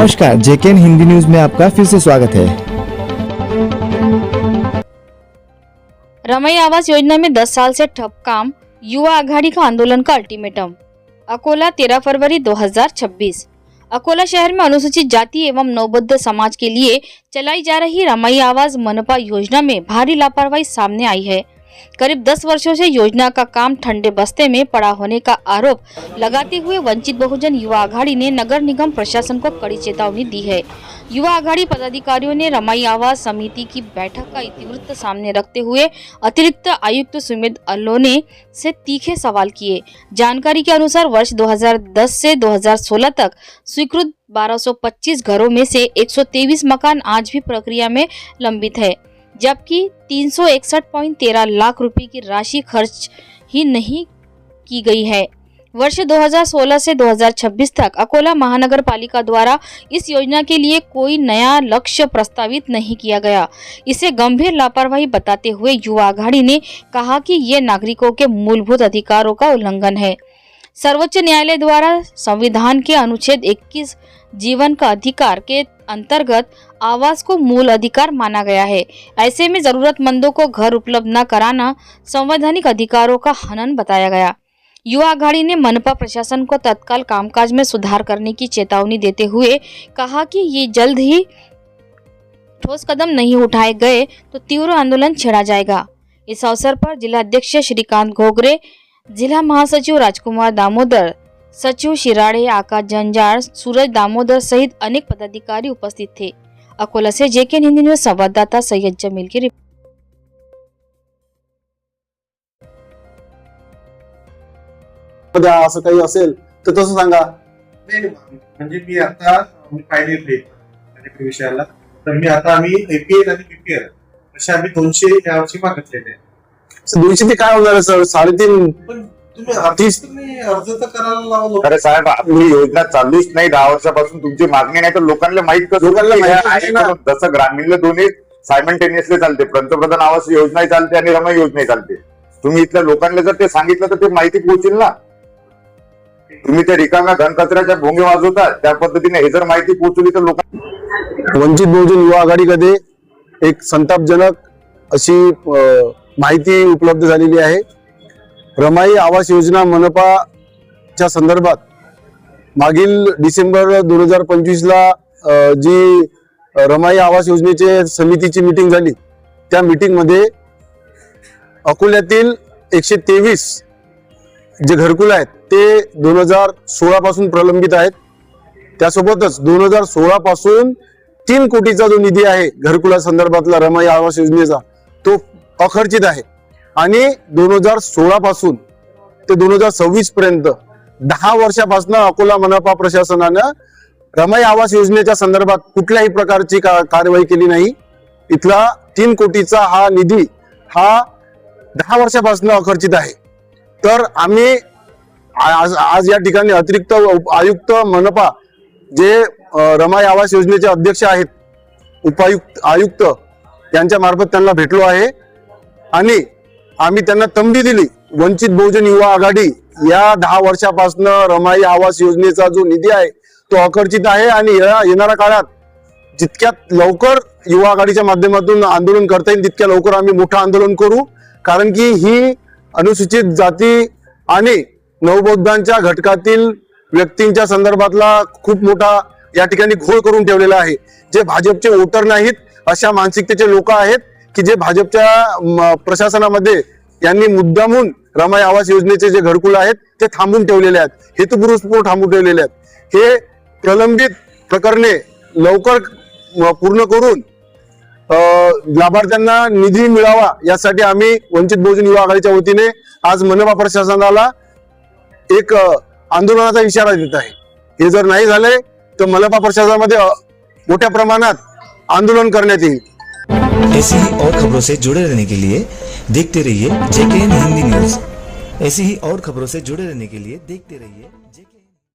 नमस्कार, जेकेएन हिंदी न्यूज में आपका फिर से स्वागत है। रमाई आवास योजना में 10 साल से ठप काम, युवा आघाड़ी का आंदोलन का अल्टीमेटम। अकोला 13 फरवरी 2026। अकोला शहर में अनुसूचित जाति एवं नवबद्ध समाज के लिए चलाई जा रही रमाई आवास मनपा योजना में भारी लापरवाही सामने आई है। करीब 10 वर्षों से योजना का काम ठंडे बस्ते में पड़ा होने का आरोप लगाते हुए वंचित बहुजन युवा आघाड़ी ने नगर निगम प्रशासन को कड़ी चेतावनी दी है। युवा आघाड़ी पदाधिकारियों ने रमाई आवास समिति की बैठक का इतिवृत्त सामने रखते हुए अतिरिक्त आयुक्त सुमित अल्लोने से तीखे सवाल किए। जानकारी के अनुसार वर्ष 2010 से 2016 तक स्वीकृत 1225 घरों में से 123 मकान आज भी प्रक्रिया में लंबित है, जबकि 361.13 लाख रुपए की राशि खर्च ही नहीं की गई है। वर्ष 2016 से 2026 तक अकोला महानगर पालिका द्वारा इस योजना के लिए कोई नया लक्ष्य प्रस्तावित नहीं किया गया। इसे गंभीर लापरवाही बताते हुए युवा आघाड़ी ने कहा कि ये नागरिकों के मूलभूत अधिकारों का उल्लंघन है। सर्वोच्च न्यायालय द्वारा संविधान के अनुच्छेद 21 जीवन का अधिकार के अंतर्गत आवास को मूल अधिकार माना गया है। ऐसे में जरूरतमंदों को घर उपलब्ध न कराना संवैधानिक अधिकारों का हनन बताया गया। युवा आघाड़ी ने मनपा प्रशासन को तत्काल कामकाज में सुधार करने की चेतावनी देते हुए कहा कि ये जल्द ही ठोस कदम नहीं उठाए गए तो तीव्र आंदोलन छेड़ा जाएगा। इस अवसर पर जिला अध्यक्ष श्रीकांत घोगरे, जिला महासचिव राजकुमार दामोदर, सचिव शिराड़े, आकाश जंजाड़, सूरज दामोदर सहित अनेक पदाधिकारी उपस्थित थे। अकोला से जेकेएन हिंदी न्यूज संवाददाता सैयद जमील की रिपोर्ट। असं काही असेल तर तसं सांगा। नाही म्हणजे मी पाहिले विषयाला तर आम्ही एपीएल आणि बीपीएल असे आम्ही 200 यावर्षी मागितलेले आहे। 200 ते काय होणार सर? 3.5 पण तुम्ही अर्ज तर करायला लावलो। अरे साहेब, आपली योजना चालूच नाही 10 वर्षापासून, तुमची मागणी नाही तर लोकांना माहित कसं? लोकांना माहिती आहे ना। जसं ग्रामीणला दोन्ही सायमल्टेनियसली चालते, पंतप्रधान आवास योजनाही चालते आणि रमाई योजनाही चालते। तुम्ही इथल्या लोकांना जर ते सांगितलं तर ते माहिती पोहोचेल ना। तुम्ही त्या रिकाम्या घनकचऱ्याच्या भोंगे वाजवतात, त्या पद्धतीने हे जर माहिती पोहोचली तर लोकांना। वंचित बहुजन युवा आघाडीमध्ये एक संतापजनक अशी माहिती उपलब्ध झालेली आहे। रमाई आवास योजना मनपाच्या संदर्भात मागील डिसेंबर 2025 ला जी रमाई आवास योजनेचे समितीची मीटिंग झाली, त्या मीटिंग मध्ये अकोल्यातील 123 जे घरकुल आहेत ते 2016 पासून प्रलंबित आहेत। त्यासोबतच 2016 पासून 3 कोटीचा जो निधी आहे घरकुला संदर्भातला रमाई आवास योजनेचा, तो अखर्चित आहे। आणि 2016 पासून ते 2026 पर्यंत 10 वर्षापासून अकोला मनपा प्रशासनानं रमाई आवास योजनेच्या संदर्भात कुठल्याही प्रकारची कार्यवाही केली नाही। इथला 3 कोटीचा हा निधी हा 10 वर्षापासून अखर्चित आहे। तर आम्ही आज या ठिकाणी अतिरिक्त आयुक्त मनपा जे रमाई आवास योजनेचे अध्यक्ष आहेत, उपायुक्त आयुक्त यांच्या मार्फत त्यांना भेटलो आहे आणि आम्ही त्यांना तंबी दिली। वंचित बहुजन युवा आघाडी या 10 वर्षापासून रमाई आवास योजनेचा जो निधी आहे तो अखर्चित आहे आणि येणाऱ्या काळात जितक्यात लवकर युवा आघाडीच्या माध्यमातून आंदोलन करता येईल तितक्या लवकर आम्ही मोठं आंदोलन करू। कारण की ही अनुसूचित जाती आणि नवबौद्धांच्या घटकातील व्यक्तींच्या संदर्भातला खूप मोठा या ठिकाणी घोळ करून ठेवलेला आहे। जे भाजपचे वोटर नाहीत अशा मानसिकतेचे लोक आहेत की जे भाजपच्या प्रशासनामध्ये यांनी मुद्दामून रमाई आवास योजनेचे जे घरकुल आहेत ते थांबून ठेवलेले आहेत, हेतुपुरस्सर थांबून ठेवलेले आहेत। हे प्रलंबित प्रकरणे लवकर पूर्ण करून लाभार्थ्यांना निधी मिळावा यासाठी आम्ही वंचित बहुजन युवा आघाडीच्या वतीने आज मनपा प्रशासनाला एक आंदोलनाचा इशारा देत आहे। हे जर नाही झाले तर मनपा प्रशासनामध्ये मोठ्या प्रमाणात आंदोलन करण्यात येईल। ऐसी ही और खबरों से जुड़े रहने के लिए देखते रहिए जेकेएन हिंदी न्यूज। ऐसी ही और खबरों से जुड़े रहने के लिए देखते रहिए जेकेएन।